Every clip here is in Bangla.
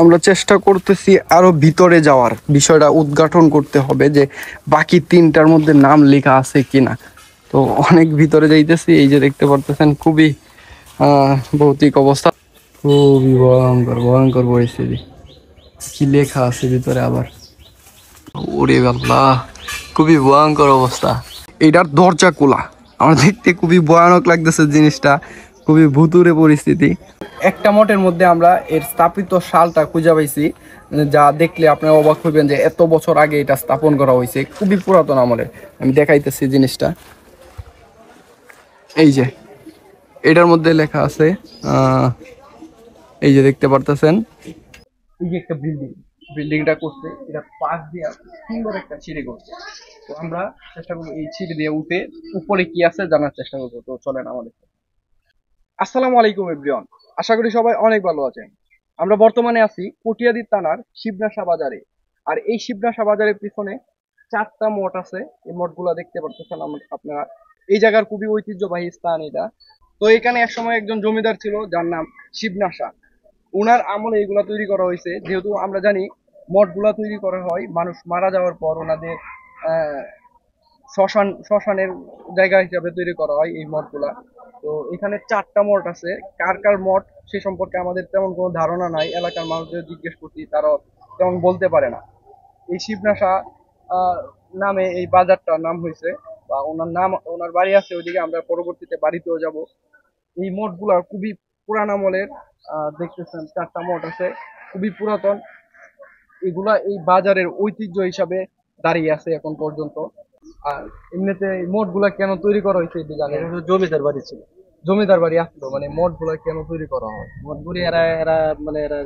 আমরা চেষ্টা করতেছি আরো ভিতরে যাওয়ার, বিষয়টা উদ্ঘাটন করতে হবে যে বাকি তিনটার মধ্যে নাম লেখা আছে কিনা। তো অনেক ভিতরে যাইতেছি, এই যে দেখতে পারতেছেন খুবই ভৌতিক অবস্থা, খুবই ভয়ঙ্কর ভয়ঙ্কর পরিস্থিতি। কি লেখা আছে ভিতরে আবার, ওরে আল্লাহ, খুবই ভয়ঙ্কর অবস্থা। এটার দরজা খোলা, আমার দেখতে খুবই ভয়ানক লাগতেছে জিনিসটা, খুবই ভুতুরে পরিস্থিতি। একটা মঠের মধ্যে আমরা এর স্থাপিত সালটা খুঁজে পাইছি, যা দেখলে আপনারা অবাক হইবেন যে এত বছর আগে এটা স্থাপন করা হয়েছে, খুবই পুরাতন আমলের। আমি দেখাইতেছি জিনিসটা, এই যে এটার মধ্যে লেখা আছে, এই যে দেখতে পারতেছেন, এই যে একটা বিল্ডিংটা করছে, এটা পাশ দিয়ে সুন্দর একটা সিঁড়ি করছে। তো আমরা চেষ্টা করবো এই সিঁড়ি দিয়ে উঠে উপরে কি আছে জানার চেষ্টা করবো। তো চলেন আমাদের। আসসালামু আলাইকুম এভরিওয়ান, আশা করি সবাই অনেক ভালো আছেন। আমরা বর্তমানে আছি কটিয়াদি থানার শিবনাশা বাজারে। আর এই শিবনাশা বাজারের পিছনে 4টা মঠ আছে। এই মঠগুলা দেখতে পারতেছেন আপনারা। এই জায়গার খুবই ঐতিহ্যবাহী স্থান এটা। তো এখানে একসময় একজন জমিদার ছিল যার নাম শিবনাশা। ওনার আমলে এগুলা তৈরি করা হয়েছে। যেহেতু আমরা জানি মঠগুলা তৈরি করা হয় মানুষ মারা যাওয়ার পর ওনাদের আহ শ্মশানের জায়গা হিসাবে তৈরি করা হয় এই মঠগুলা। তো এখানে 4টা মঠ আছে। কার কার মঠ সে সম্পর্কে আমাদের তেমন কোনো ধারণা নাই। এলাকার মানুষদের জিজ্ঞেস করছি, তারাও তেমন বলতে পারে না। এই শিবনাশা নামে এই বাজারটার নাম হয়েছে, বা ওনার বাড়ি আছে ওইদিকে, আমরা পরবর্তীতে বাড়িতেও যাব। এই মঠগুলা খুবই পুরান আমলের। দেখতেছেন 4টা মঠ আছে, খুবই পুরাতন। এগুলা এই বাজারের ঐতিহ্য হিসাবে দাঁড়িয়ে আছে এখন পর্যন্ত। আর এমনিতে মঠ গুলা কেন তৈরি করা হয়েছে এটা জানেন? জমিদার বাড়ি ছিল। জমিদার বাড়ি আসলো, মানে মঠ গুলা কেন তৈরি করা হয়? মঠগুলি এরা এরা মানে এরা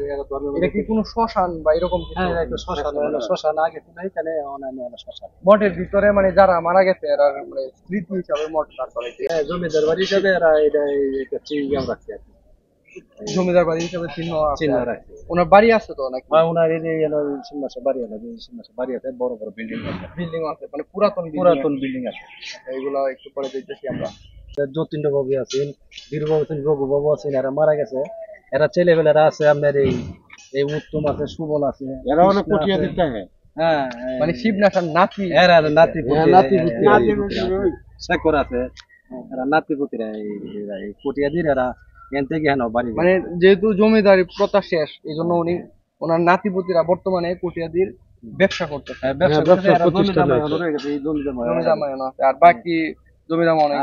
এটা কি কোনো শ্মশান বা এরকম কিছু? হ্যাঁ, একটা শ্মশান হলো, শ্মশান আগে ছিল এখানে, অনান্য হলো শ্মশান। মঠের ভিতরে মানে যারা মারা গেছে এরা মানে স্মৃতি হিসাবে মঠ করা হয়েছে। হ্যাঁ, জমিদার বাড়ি হিসাবে এরা এটা এটা চিহ্ন রাখছে আর কি। জমিদার বাড়ি হিসাবে চিহ্ন চিহ্ন আছে। রাখছে। ওনার বাড়ি আছে তো নাকি? ওনার এই যে সিংহাসা বাড়ি হলো, সিংহাসা বাড়ি আছে, বড় বড় বিল্ডিং আছে। বিল্ডিং আছে, মানে পুরাতন পুরাতন বিল্ডিং আছে। এইগুলা একটু পরে দেখতেছি আমরা। যতীন্দ্র বাবু আছেন, বীরবাবু আছেন, রঘু বাবু আছেন, এরা মারা গেছে। এরা ছেলেবেলারা আছে আপনার এই এই উত্তম আছে, সুবল আছে, এরা অনেক পটিয়া দিতে। হ্যাঁ, মানে শিবনাথার নাতি, এরা নাতি শেখর আছে, এরা নাতিপুতিরা এই পটিয়াদির এরা এন থেকে হেন বাড়ি। মানে যেহেতু জমিদারি প্রথা শেষ, এই জন্য উনি ওনার নাতিপুতিরা বর্তমানে কটিয়াদির ব্যবসা করতেছে। ব্যবসা আর বাকি জমি জমা অনেক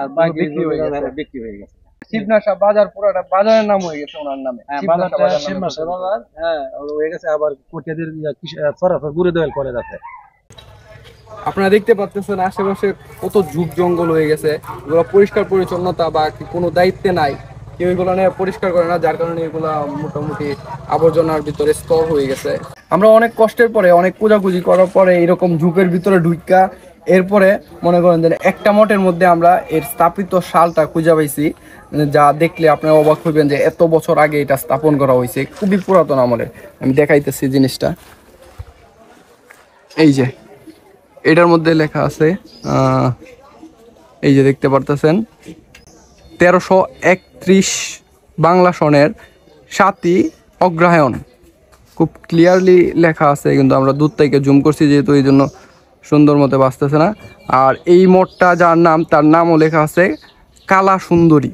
বিক্রি হয়ে গেছে। শিবনাশা বাজার পুরাটা বাজারের নাম হয়ে গেছে ওনার নামে। শিবনাশা বাজার, হ্যাঁ, হয়ে গেছে। আবার কটিয়াদির সরাসরি গুড়ে দোয়েল করে যাচ্ছে। আপনারা দেখতে পাচ্ছেন আশেপাশে কত ঝুপ জঙ্গল হয়ে গেছে। এগুলো পরিষ্কার পরিচ্ছন্নতা বা কোনো দায়িত্বে নাই, কেউ এগুলো নিয়ে পরিষ্কার করে না, যার কারণে এগুলা মোটামুটি আবর্জনার ভিতরে স্তর হয়ে গেছে। আমরা অনেক কষ্টের পরে, অনেক খোঁজাখুঁজি করার পরে এরকম ঝুপের ভিতরে ঢুকা, এরপরে মনে করেন যে একটা মঠের মধ্যে আমরা এর স্থাপিত সালটা খুঁজে পাইছি, যা দেখলে আপনারা অবাক হইবেন যে এত বছর আগে এটা স্থাপন করা হয়েছে, খুবই পুরাতন আমলের। আমি দেখাইতেছি জিনিসটা, এই যে এটার মধ্যে লেখা আছে, এই যে দেখতে পারতেছেন 1331 বাংলা সনের 7ই অগ্রহায়ণ, খুব ক্লিয়ারলি লেখা আছে, কিন্তু আমরা দূর থেকে জুম করছি যেহেতু এই জন্য সুন্দর মতো বাঁচতেছে না। আর এই মঠটা যার নাম, তার নামও লেখা আছে কালা সুন্দরী,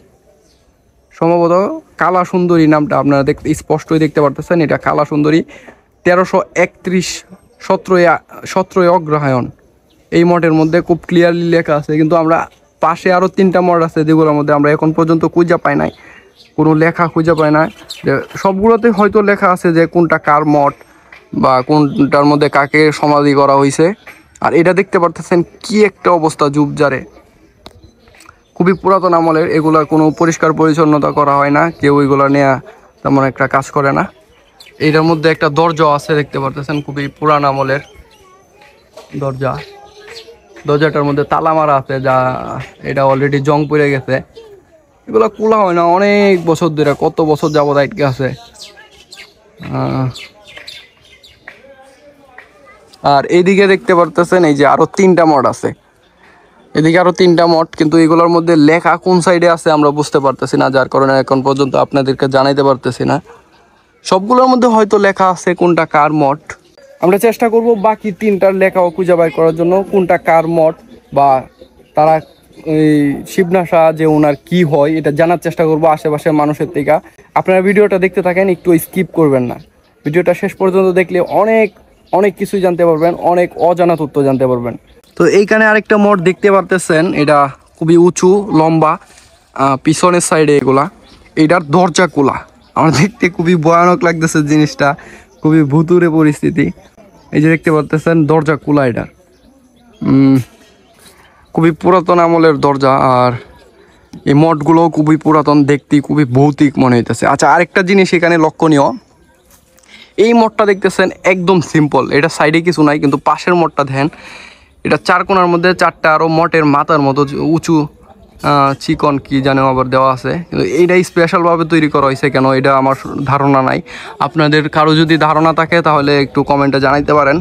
সম্ভবত কালা সুন্দরী নামটা আপনারা দেখতে স্পষ্টই দেখতে পারতেছেন। এটা কালা সুন্দরী 1331 17ই অগ্রহায়ণ, এই মঠের মধ্যে খুব ক্লিয়ারলি লেখা আছে। কিন্তু আমরা পাশে আরও 3টা মঠ আছে যেগুলোর মধ্যে আমরা এখন পর্যন্ত খুঁজে পাই নাই, কোনো লেখা খুঁজে পাই না। যে সবগুলোতে হয়তো লেখা আছে যে কোনটা কার মঠ বা কোনটার মধ্যে কাকে সমাধি করা হয়েছে। আর এটা দেখতে পারতেছেন কি একটা অবস্থা, ঝুপঝাড়ে, খুবই পুরাতন আমলের। এগুলার কোনো পরিষ্কার পরিচ্ছন্নতা করা হয় না, কেউ এগুলো নিয়ে তেমন একটা কাজ করে না। এটার মধ্যে একটা দরজা আছে দেখতে পারতেছেন, খুবই পুরান আমলের দরজা। দরজাটার মধ্যে তালা মারা আছে, যা এটা অলরেডি জং পড়ে গেছে। এগুলো খোলা হয় না অনেক বছর ধরে, কত বছর যাবত আটকে আছে। আর এইদিকে দেখতে পারতেছেন এই যে আরো 3টা মঠ আছে, এদিকে আরো 3টা মঠ, কিন্তু এগুলোর মধ্যে লেখা কোন সাইডে আছে আমরা বুঝতে পারতেছি না, যার কারণে এখন পর্যন্ত আপনাদেরকে জানাইতে পারতেছি না। সবগুলোর মধ্যে হয়তো লেখা আছে কোনটা কার মঠ। আমরা চেষ্টা করব বাকি তিনটার লেখাও খুঁজে বের করার জন্য, কোনটা কার মঠ বা তারা এই শিবনাশা যে ওনার কি হয় এটা জানার চেষ্টা করব আশেপাশের মানুষের থেকে। আপনারা ভিডিওটা দেখতে থাকেন, একটু স্কিপ করবেন না। ভিডিওটা শেষ পর্যন্ত দেখলে অনেক অনেক কিছুই জানতে পারবেন, অনেক অজানা তথ্য জানতে পারবেন। তো এইখানে আরেকটা মঠ দেখতে পারতেছেন, এটা খুবই উঁচু লম্বা, পিছনের সাইডে এগুলা, এটার দরজা খোলা। আমার দেখতে খুবই ভয়ানক লাগতেছে জিনিসটা, খুবই ভুতুরে পরিস্থিতি। এই যে দেখতে পারতেছেন দরজা খোলা, এটার খুবই পুরাতন আমলের দরজা। আর এই মঠগুলো খুবই পুরাতন, দেখতে খুবই ভৌতিক মনে হইতেছে। আচ্ছা, আরেকটা জিনিস এখানে লক্ষণীয়, এই মঠটা দেখতেছেন একদম সিম্পল, এটা সাইডে কিছু নাই, কিন্তু পাশের মঠটা দেখেন, এটা চার কোণার মধ্যে চারটা আরও মঠের মাথার মতো উঁচু চিকন কি জানো আবার দেওয়া আছে, কিন্তু এইটাই স্পেশালভাবে তৈরি করা হয়েছে কেন এটা আমার ধারণা নাই। আপনাদের কারো যদি ধারণা থাকে তাহলে একটু কমেন্টে জানাইতে পারেন।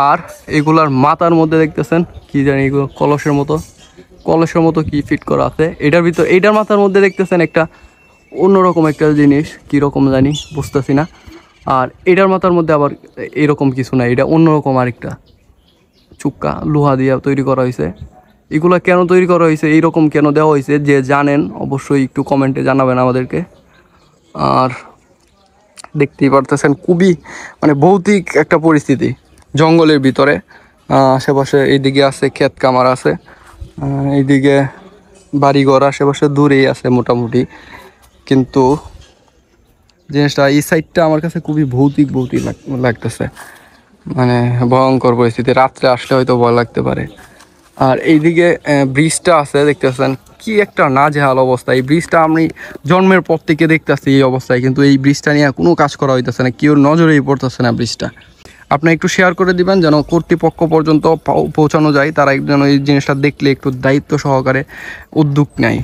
আর এগুলার মাথার মধ্যে দেখতেছেন কি জানি এগুলো কলসের মতো কি ফিট করা আছে, এটার ভিতর এইটার মাথার মধ্যে দেখতেছেন একটা অন্যরকম একটা জিনিস, কীরকম জানি বুঝতেছি না। আর এটার মাথার মধ্যে আবার এরকম কিছু না, এটা অন্যরকম আরেকটা চুক্কা লোহা দিয়ে তৈরি করা হয়েছে। এগুলা কেন তৈরি করা হয়েছে, এইরকম কেন দেওয়া হয়েছে, যে জানেন অবশ্যই একটু কমেন্টে জানাবেন আমাদেরকে। আর দেখতেই পারতেছেন খুবই মানে ভৌতিক একটা পরিস্থিতি, জঙ্গলের ভিতরে। আশেপাশে এইদিকে আছে ক্ষেত কামার আছে, এইদিকে বাড়িঘর আশেপাশে দূরেই আছে মোটামুটি, কিন্তু জিনিসটা এই সাইডটা আমার কাছে খুবই ভৌতিক ভৌতিক লাগতেছে, মানে ভয়ঙ্কর পরিস্থিতি। রাত্রে আসলে হয়তো ভয় লাগতে পারে। আর এইদিকে ব্রিজটা আছে দেখতেছেন, কি একটা নাজেহাল অবস্থা। এই ব্রিজটা আমি জন্মের পর থেকে দেখতেছি এই অবস্থায়, কিন্তু এই ব্রিজটা নিয়ে কোনো কাজ করা হইতেছে না, কেউ নজরেই পড়তেছে না ব্রিজটা। আপনি একটু শেয়ার করে দিবেন যেন কর্তৃপক্ষ পর্যন্ত পৌঁছানো যায়, তারা যেন এই জিনিসটা দেখলে একটু দায়িত্ব সহকারে উদ্যোগ নেয়।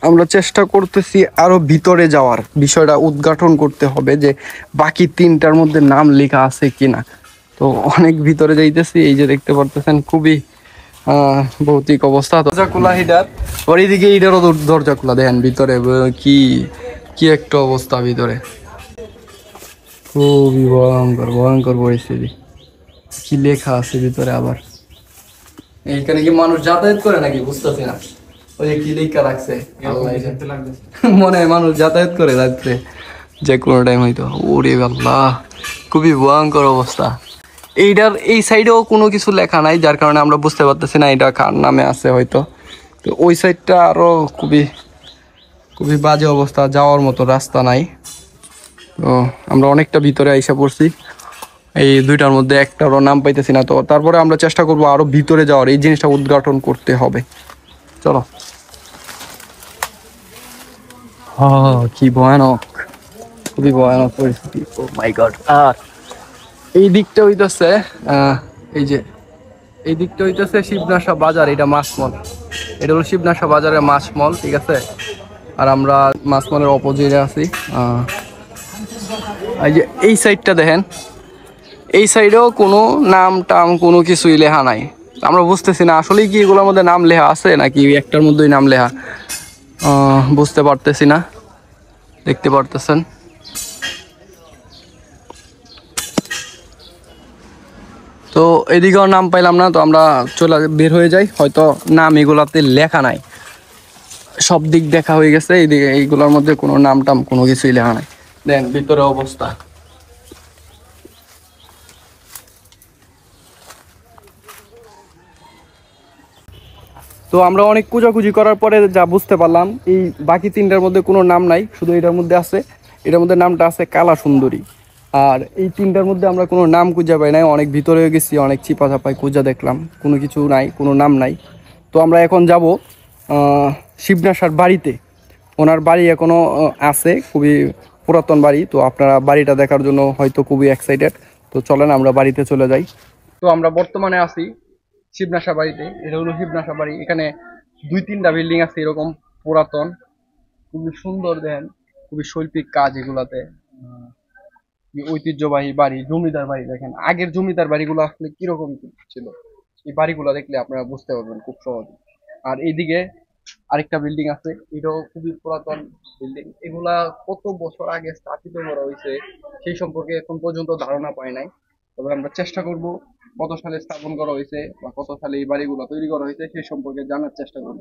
আমরা চেষ্টা করতেছি আরো ভিতরে যাওয়ার, বিষয়টা উদ্ঘাটন করতে হবে যে বাকি তিনটার মধ্যে নাম লেখা আছে কিনা। তো অনেক ভিতরে যাইতেছি, এই যে দেখতে পারতেছেন খুবই ভৌতিক অবস্থা। দরজা খোলা হিটার, ওর এইদিকে ইটারও দরজা খোলা, দেখেন ভিতরে কি কি একটা অবস্থা ভিতরে, খুবই ভয়ঙ্কর ভয়ঙ্কর পরিস্থিতি। কি লেখা আছে ভিতরে আবার, এইখানে কি মানুষ যাতায়াত করে নাকি বুঝতেছি না। ওই যে কি লেখা রাখছে, মনে হয় মানুষ যাতায়াত করে রাত্রে যে কোনো টাইম হয়তো। ওরে আল্লাহ, খুবই ভয়ঙ্কর অবস্থা। এইটার এই সাইডেও কোনো কিছু লেখা নাই, যার কারণে আমরা বুঝতে পারতেছি না এটা কার নামে আছে হয়তো। তো ওই সাইডটা আরো খুবই খুবই বাজে অবস্থা, যাওয়ার মতো রাস্তা নাই। তো আমরা অনেকটা ভিতরে আইসা পড়ছি, এই দুইটার মধ্যে একটারও নাম পাইতেছি না। তো তারপরে আমরা চেষ্টা করবো আরো ভিতরে যাওয়ার, এই জিনিসটা উদ্ঘাটন করতে হবে। চলো। কি ভয়ানক, খুবই ভয়ানক পরিস্থিতি। ও মাই গড। আর এই দিকটা হইতেছে এই যে এই দিকটা হইতেছে শিবনাশা বাজার, এটা মাছমল, এটা হলো শিবনাশা বাজারের মাছমল, ঠিক আছে। আর আমরা মাছমলের অপোজিটে আছি। এই যে এই সাইডটা দেখেন, এই সাইডেও কোনো নাম টাম কোনো কিছুই লেখা নাই। আমরা বুঝতেছি না আসলেই কি এগুলোর মধ্যে নাম লেখা আছে নাকি একটার মধ্যেই নাম লেখা, বুঝতে পারতেছি না। দেখতে পারতেছেন তো এদিকেও নাম পাইলাম না, তো আমরা চলে বের হয়ে যাই। হয়তো নাম এগুলাতে লেখা নাই, সব দিক দেখা হয়ে গেছে, এইদিকে এইগুলোর মধ্যে কোনো নাম টাম কোনো কিছুই লেখা নাই। দেন ভিতরে অবস্থা, তো আমরা অনেক খোঁজাখুঁজি করার পরে যা বুঝতে পারলাম, এই বাকি তিনটার মধ্যে কোনো নাম নাই, শুধু এটার মধ্যে আছে, এটার মধ্যে নামটা আছে কালা সুন্দরী। আর এই তিনটার মধ্যে আমরা কোনো নাম খুঁজে পাই নাই, অনেক ভিতরে গেছি, অনেক চিপা চাপাই খুঁজা দেখলাম, কোনো কিছু নাই, কোনো নাম নাই। তো আমরা এখন যাব শিবনাশার বাড়িতে, ওনার বাড়ি এখনও আছে, খুবই পুরাতন বাড়ি। তো আপনারা বাড়িটা দেখার জন্য হয়তো খুবই এক্সাইটেড। তো চলেন আমরা বাড়িতে চলে যাই। তো আমরা বর্তমানে আছি শিবনাশা বাড়িতে, এটা হলো শিবনাশা বাড়ি। এখানে দুই তিনটা বিল্ডিং আছে এরকম পুরাতন, খুবই সুন্দর, দেখেন খুবই শৈল্পিক কাজ এগুলাতে। ঐতিহ্যবাহী বাড়ি, জমিদার বাড়ি। দেখেন আগের জমিদার বাড়িগুলো আসলে কিরকম ছিল, এই বাড়িগুলো দেখলে আপনারা বুঝতে পারবেন খুব সহজে। আর এইদিকে আরেকটা বিল্ডিং আছে, এটাও খুবই পুরাতন বিল্ডিং। এগুলা কত বছর আগে স্থাপিত করা হয়েছে সেই সম্পর্কে এখন পর্যন্ত ধারণা পাই নাই। তবে আমরা চেষ্টা করব কত সালে স্থাপন করা হয়েছে বা কত সালে এই বাড়িগুলো তৈরি করা হয়েছে সেই সম্পর্কে জানার চেষ্টা করব।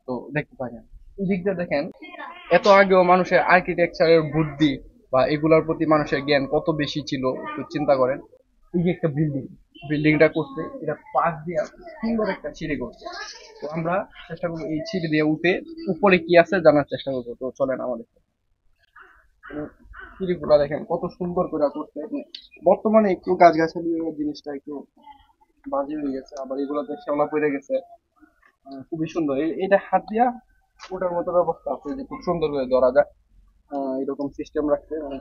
তো দেখতে পারেন এই দিক দিয়ে দেখেন, এত আগেও মানুষের আর্কিটেকচারের বুদ্ধি বা এগুলার প্রতি মানুষের জ্ঞান কত বেশি ছিল একটু চিন্তা করেন। এই যে একটা বিল্ডিংটা করছে, এটা পাশ দিয়ে সুন্দর একটা সিঁড়ি করছে। তো আমরা চেষ্টা করবো এই সিঁড়ি দিয়ে উঠে উপরে কি আছে জানার চেষ্টা করবো। তো চলেন আমাদের সাথে। মানে সিঁড়িগুলা দেখেন কত সুন্দর করে করছে। মানে বর্তমানে একটু গাছগাছালি জিনিসটা একটু বাজে হয়ে গেছে, আবার এগুলোতে শ্যাওলা পড়ে গেছে। খুবই সুন্দর। এটা হাত দিয়া ওটার মতো ব্যবস্থা আছে যে খুব সুন্দর করে ধরা যায়। এরকম সিস্টেম রাখছে। মানে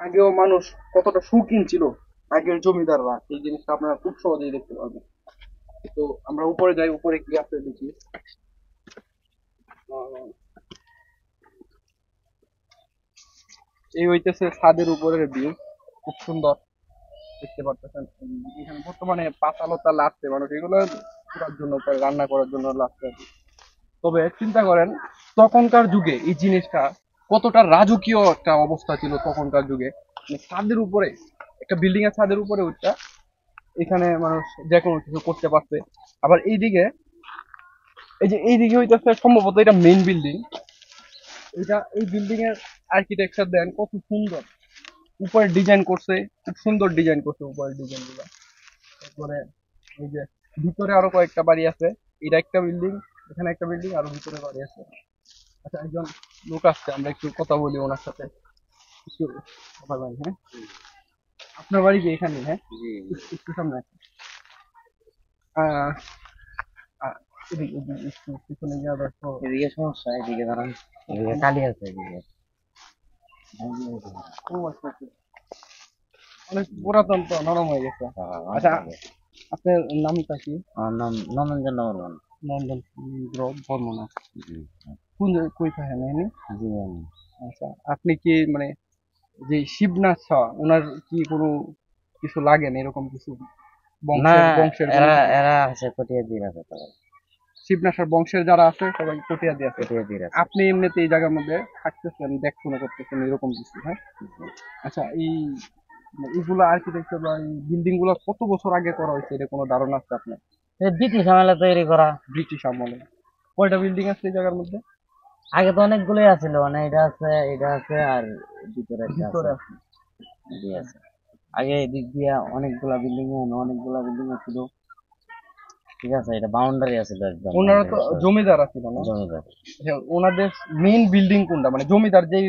আগেও মানুষ কতটা শৌখিন ছিল, আগের জমিদাররা, এই জিনিসটা আপনারা খুব সহজেই দেখতে পারবেন। তো আমরা উপরে যাই, উপরে কি আছে দেখি। আহ, এই হইতেছে ছাদের উপরের ভিউ, খুব সুন্দর দেখতে পারতেছেন। এখানে বর্তমানে পাতা লতা লাগছে, মানুষ এগুলো করার জন্য, পরে রান্না করার জন্য লাগছে আর কি। তবে চিন্তা করেন তখনকার যুগে এই জিনিসটা কতটা রাজকীয় একটা অবস্থা ছিল তখনকার যুগে। মানে ছাদের উপরে, একটা বিল্ডিং এর ছাদের উপরে ওইটা, এখানে মানুষ যে কোনো কিছু করতে পারছে। আবার এইদিকে, এই যে এইদিকে হইতেছে সম্ভবত এটা মেইন বিল্ডিং। এটা এই বিল্ডিং এর আর্কিটেকচার দেন কত সুন্দর, উপরে ডিজাইন করছে, খুব সুন্দর ডিজাইন করছে উপরের ডিজাইন গুলা। তারপরে এই যে ভিতরে আরো কয়েকটা বাড়ি আছে, এটা একটা বিল্ডিং, এখানে একটা বিল্ডিং, আরো ভিতরে বাড়ি আছে। আচ্ছা, একজন লোক আসছে, আমরা একটু কথা বলি ওনার সাথে। একটু কথা বলি, হ্যাঁ। আপনার বাড়ি কি এখানে? হ্যাঁ, একটু সামনে আসেন। আহ, আহ, এদিকে একটু পিছনে গিয়ে দেখো। এদিকে সমস্যা, এদিকে দাঁড়ান, এদিকে কালি আছে এদিকে। ও আচ্ছা আচ্ছা। অনেক পুরাতন তো, নরম হয়ে গেছে। আচ্ছা, আপনার নামটা কি? আমার নাম নন্দন বর্মন। নন্দন বর্মন। কোন কই থাকেন এখানে? জি আমি। আচ্ছা, আপনি কি মানে যে শিবনাথ শাহ ওনার কি কোনো কিছু লাগেন এরকম কিছু? না, বংশের এরা কোনো কিছু? এরা আছে কটিয়া দিন আছে সবাই। শিবনাথ শাহ বংশের যারা আছে সবাই কটিয়া দিয়ে আছে। কটিয়া দিন আছে। আপনি এমনিতে এই জায়গার মধ্যে থাকতেছেন, দেখাশোনা করতেছেন, এরকম কিছু? হ্যাঁ। আচ্ছা, এই মানে এইগুলা আর্কিটেকচার বা এই বিল্ডিং গুলা কত বছর আগে করা হয়েছে এটা কোনো ধারণা আছে আপনার? ব্রিটিশ আমলে তৈরি করা। ব্রিটিশ আমলে। কয়টা বিল্ডিং আছে এই জায়গার মধ্যে? আগে তো অনেকগুলোই আছিল, মানে এটা আছে আর ভিতরে একটা ভিতরে আছে। আছে। জি আছে। আগে এদিক দিয়ে অনেকগুলা বিল্ডিং ছিল। ঠিক আছে, এটা বাউন্ডারি আছিল একদম। ওনারা তো জমিদার আছিল না? জমিদার। হ্যাঁ, ওনাদের মেইন বিল্ডিং কোনটা, মানে জমিদার যেই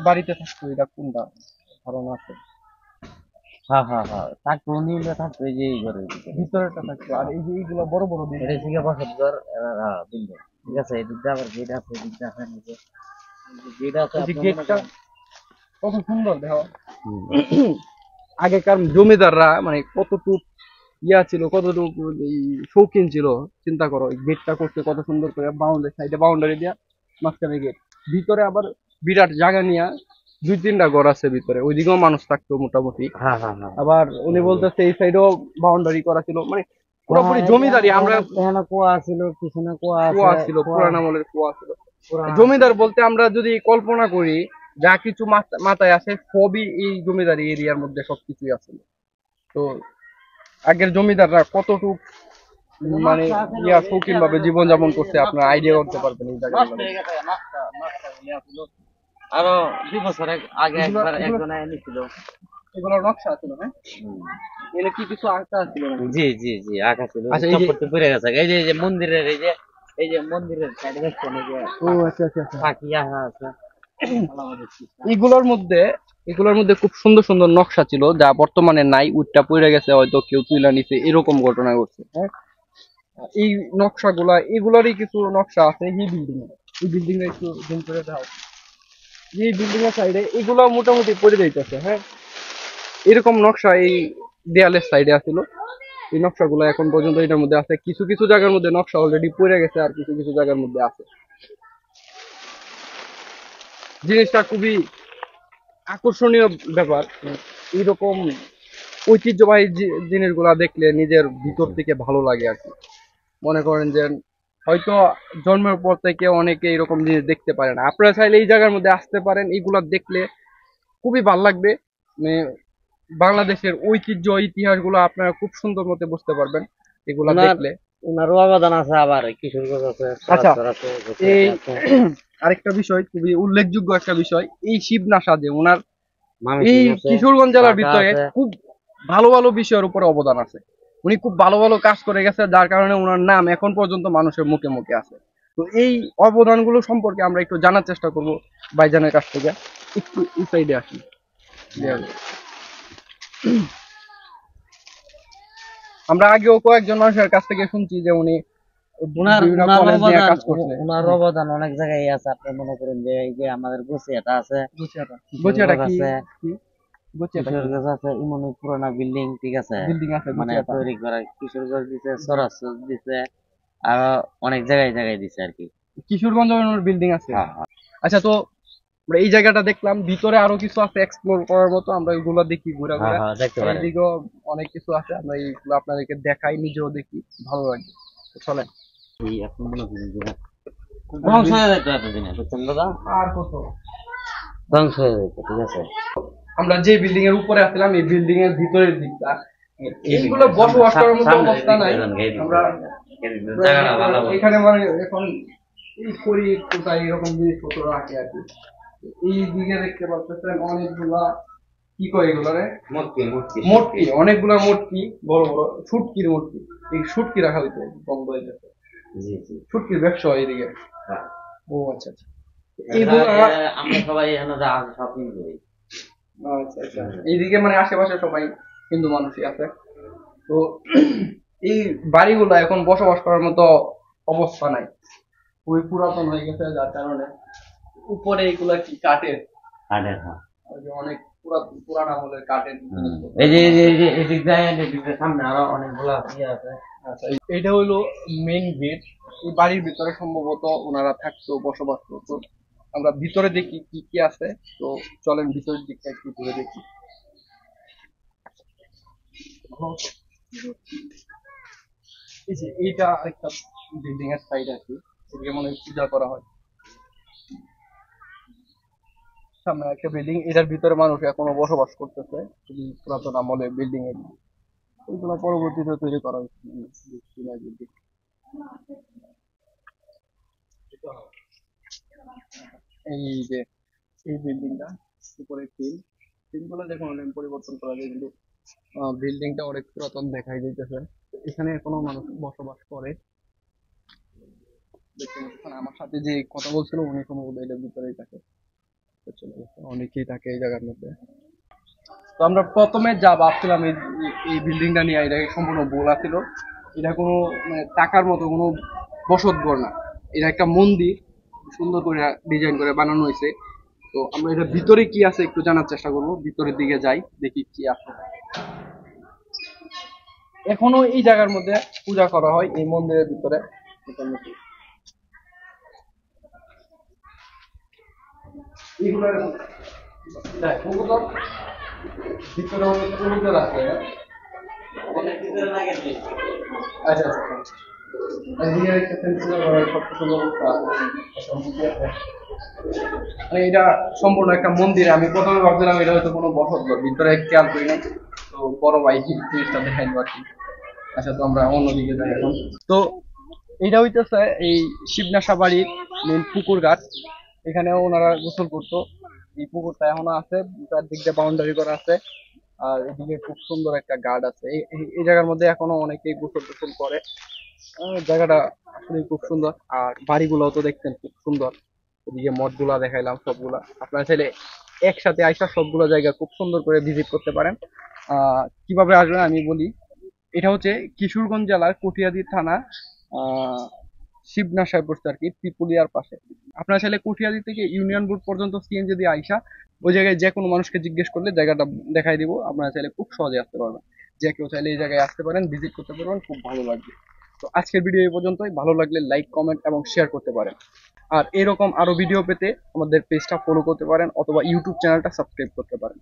বাড়িতে থাকতো এটা কোনটা ধারণা আছে? হ্যাঁ হ্যাঁ হ্যাঁ, থাকতো উনি থাকতো এই যে এই ঘরের ভিতরে। ভিতরেরটা থাকতো, আর এই যে এইগুলো বড় বড় এটা বিল্ডিং। থেকে বসত ঘর, বিল্ডিং। ঠিক আছে, এদিক দিয়ে আবার গেট আছে, এদিক দিয়ে আছে নিচে গেট আছে। এই যে আপনি মনে গেটটা করেন কত সুন্দর দেখো। আগেকার জমিদাররা মানে কতটুক ইয়া ছিল, কতটুকু এই শৌখিন ছিল চিন্তা করো। গেটটা করতে কত সুন্দর করে, বাউন্ডারি সাইডে বাউন্ডারি দিয়া, মাঝখানে গেট, ভিতরে আবার বিরাট জায়গা নিয়ে দুই তিনটা ঘর আছে ভিতরে, ওইদিকেও মানুষ থাকতো মোটামুটি। হ্যাঁ হ্যাঁ হ্যাঁ। আবার উনি বলতেছে এই সাইডেও বাউন্ডারি করা ছিল, মানে পুরোপুরি জমিদারি। আমরা এখানে কুয়া ছিল, পিছনে কুয়া কুয়া ছিল, পুরান আমলের কুয়া ছিল। জমিদার বলতে আমরা যদি কল্পনা করি, যা কিছু মাথায় আসে সবই এই জমিদারি এরিয়ার মধ্যে সবকিছুই আছে। তো আগের জমিদাররা কতটুক মানে ইয়া শৌখিন ভাবে জীবন যাপন করছে আপনার আইডিয়া করতে পারবেন এই জায়গাগুলো। আরো 2 বছর আগে একবার একজন এনেছিল। এগুলো নকশা ছিল, হ্যাঁ। এর কি কিছু আঁকা ছিল নাকি? জি জি জি, আঁকা ছিল। আচ্ছা, এই যে পড়ে গেছে। এই যে মন্দিরের এই যে মন্দিরের সাইডে দেখছেন, এই যে ও আচ্ছা আচ্ছা আচ্ছা। পাখি আঁকা আছে। এগুলোর মধ্যে খুব সুন্দর সুন্দর নকশা ছিল, যা বর্তমানে নাই, উটটা পড়ে গেছে, হয়তো কেউ তুইলা নিছে, এরকম ঘটনা ঘটছে। হ্যাঁ, এই নকশাগুলা, এগুলারই কিছু নকশা আছে এই বিল্ডিং এ একটু জুম করে দাও। এই বিল্ডিং এর সাইডে এগুলো মোটামুটি পড়ে যাইতেছে। হ্যাঁ, এরকম নকশা এই দেয়ালের সাইডে আছিল। এই নকশাগুলো এখন পর্যন্ত এটার মধ্যে আছে। কিছু কিছু জায়গার মধ্যে নকশা অলরেডি পড়ে গেছে, আর কিছু কিছু জায়গার মধ্যে আছে। জিনিসটা খুবই আকর্ষণীয় ব্যাপার। এইরকম ঐতিহ্যবাহী জিনিসগুলা দেখলে নিজের ভিতর থেকে ভালো লাগে আর কি। মনে করেন যে হয়তো জন্মের পর থেকে অনেকে এরকম জিনিস দেখতে পারে না। আপনারা চাইলে এই জায়গার মধ্যে আসতে পারেন, এইগুলা দেখলে খুবই ভালো লাগবে। মানে বাংলাদেশের ঐতিহ্য ইতিহাসগুলো আপনারা খুব সুন্দর মতো বুঝতে পারবেন এগুলা দেখলে। ওনারও অবদান আছে, আবার কিশোরগঞ্জ আছে, আচ্ছা, আছে, এই আছে। আরেকটা বিষয়, খুবই উল্লেখযোগ্য একটা বিষয়, এই শিবনাসা যে ওনার এই ময়মনসিংহ আছে, কিশোরগঞ্জ জেলার ঢাকা ভিতরে আছে। খুব ভালো ভালো বিষয়ের উপরে অবদান আছে। উনি খুব ভালো ভালো কাজ করে গেছে, যার কারণে ওনার নাম এখন পর্যন্ত মানুষের মুখে মুখে আছে। তো এই অবদানগুলো সম্পর্কে আমরা একটু জানার চেষ্টা করব ভাইজানের কাছ থেকে। একটু এই সাইডে আসি। আমরা আগেও কয়েকজন মানুষের কাছ থেকে শুনছি যে উনি উনার বিভিন্ন উনার কলেজ নিয়ে অবদান কাজ করছে। উনার অবদান অনেক জায়গায় আছে। আপনি মনে করেন যে এই যে আমাদের গোছিয়াটা আছে, গোচিয়াটা কি? আছে, গোচিয়াটা কিশোরগঞ্জ আছে, ইমনি পুরানা বিল্ডিং, ঠিক আছে, বিল্ডিং আছে মানে গোচিয়াটা। তৈরি করা। কিশোরগঞ্জ দিছে, সরাসরি দিছে, আরো অনেক জায়গায় জায়গায় দিছে আর কি। কিশোরগঞ্জ বিল্ডিং আছে। হ্যাঁ, হ্যাঁ। আচ্ছা, তো আমরা এই জায়গাটা দেখলাম, ভিতরে আরো কিছু আছে এক্সপ্লোর করার মতো, আমরা এগুলো দেখি ঘুরে হ্যাঁ, ঘুরে। হ্যাঁ, দেখতে পারেন। এইদিকেও অনেক কিছু আছে, আমরা এইগুলো আপনাদেরকে দেখাই, নিজেও দেখি, ভালো লাগে। তো চলেন। এই আপনি মনে করেন যে ধ্বংস হয়ে যেত এতদিনে, বুঝছেন দাদা? আর কত ধ্বংস হয়ে যেত, ঠিক আছে। আমরা যে বিল্ডিং এর উপরে আসলাম, এই বিল্ডিং এর ভিতরের দিকটা, এইগুলো বসবাস করার মতো অবস্থা নাই। আমরা এখানে মানে এখন এই করি কোথায় এরকম জিনিসপত্র রাখে আর কি। এই দিকে দেখতে পাচ্ছেন অনেকগুলা, কি করে এগুলো রে, মটকি, অনেকগুলা মটকি, বড় বড় শুটকির মটকি। এই শুটকি রাখা হইতো বন্ধ হয়ে গেছে। শুটকির ব্যবসা হয় এদিকে। ও আচ্ছা আচ্ছা, এইগুলা আমরা সবাই এখানে যা আছে সব কিনতে করি। আচ্ছা আচ্ছা, এইদিকে মানে আশেপাশে সবাই হিন্দু মানুষই আছে। তো এই বাড়িগুলা এখন বসবাস করার মতো অবস্থা নাই, খুবই পুরাতন হয়ে গেছে, যার কারণে উপরে এগুলা কি কাঠের, কাঠের, হ্যাঁ। ওই যে অনেক পুরান আমলের কাঠের জিনিসপত্র। এই যে এদিক যায়, এদিক দিয়ে সামনে আরো অনেকগুলা ইয়ে আছে। আচ্ছা, এইটা হলো মেইন গেট। এই বাড়ির ভিতরে সম্ভবত ওনারা থাকতো, বসবাস করতো। আমরা ভিতরে দেখি কি কি আছে। তো চলেন ভিতরের দিকটা একটু ঘুরে দেখি। এই যে এইটা একটা বিল্ডিং এর সাইড আছে, এদিকে মনে হয় পূজা করা হয়। সামনে একটা বিল্ডিং, এটার ভিতরে মানুষ এখনো বসবাস করতেছে, খুবই পুরাতন আমলের বিল্ডিং এর। এগুলো পরবর্তীতে তৈরি করা হয়েছে। এই যে এই বিল্ডিংটা উপরে টিন গুলো দেখুন অনেক পরিবর্তন করা যায়, কিন্তু বিল্ডিংটা অনেক পুরাতন দেখাই যাইতেছে। এখানে এখনো মানুষ বসবাস করে। দেখতে পাচ্ছেন আমার সাথে যে কথা বলছিল উনি সম্ভবত এটার ভিতরেই থাকে। তো চলে গেছে, অনেকেই থাকে এই জায়গার মধ্যে। তো আমরা প্রথমে যা ভাবছিলাম এই বিল্ডিংটা নিয়ে, এটা সম্পূর্ণ ভুল ছিল। এটা কোনো মানে টাকার মতো কোনো বসত ঘর না, এটা একটা মন্দির, সুন্দর করে ডিজাইন করে বানানো হয়েছে। তো আমরা এটা ভিতরে কি আছে একটু জানার চেষ্টা করবো, ভিতরের দিকে যাই, দেখি কি আছে। এখনো এই জায়গার মধ্যে পূজা করা হয়, এই মন্দিরের ভিতরে মোটামুটি। এইগুলোর ভিতরে অনেক পুরুষদের আছে। আচ্ছা আচ্ছা, এদিকে একটা সেন্সর করার সবকিছু ব্যবস্থা আছে। মানে এটা সম্পূর্ণ একটা মন্দির। আমি প্রথমে ভাবছিলাম এটা হয়তো কোনো বসত ঘর, ভিতরে খেয়াল করি নাই। তো বড় ভাই জিনিসটা দেখাই আর কি। আচ্ছা, তো আমরা অন্যদিকে যাই এখন। তো এটা হইতেছে এই শিবনাসা বাড়ির মেন পুকুর ঘাট। এখানে ওনারা গোসল করতো। এই পুকুরটা এখনো আছে, তার দিক দিয়ে বাউন্ডারি করা আছে। আর এদিকে খুব সুন্দর একটা গার্ড আছে। এই জায়গার মধ্যে এখনো অনেকেই গোসল টোসল করে। জায়গাটা আসলে খুব সুন্দর। আর বাড়িগুলোও তো দেখছেন খুব সুন্দর। এদিকে মঠগুলা দেখাইলাম সবগুলা, আপনারা চাইলে একসাথে আইসা সবগুলো জায়গা খুব সুন্দর করে ভিজিট করতে পারেন। কিভাবে আসবেন আমি বলি। এটা হচ্ছে কিশোরগঞ্জ জেলার কটিয়াদী থানা, শিবনাশায় পড়ছে আর কি, পিপুলিয়ার পাশে। আপনারা চাইলে কটিয়াদী থেকে ইউনিয়ন বোর্ড পর্যন্ত সিএনজি দিয়ে আইসা ওই জায়গায় যে কোনো মানুষকে জিজ্ঞেস করলে জায়গাটা দেখাই দিব। আপনারা চাইলে খুব সহজে আসতে পারবেন। যে কেউ চাইলে এই জায়গায় আসতে পারেন, ভিজিট করতে পারবেন, খুব ভালো লাগবে। তো আজকের ভিডিও এই পর্যন্তই। ভালো লাগলে লাইক, কমেন্ট এবং শেয়ার করতে পারেন। আর এরকম আরো ভিডিও পেতে আমাদের পেজটা ফলো করতে পারেন, অথবা ইউটিউব চ্যানেলটা সাবস্ক্রাইব করতে পারেন।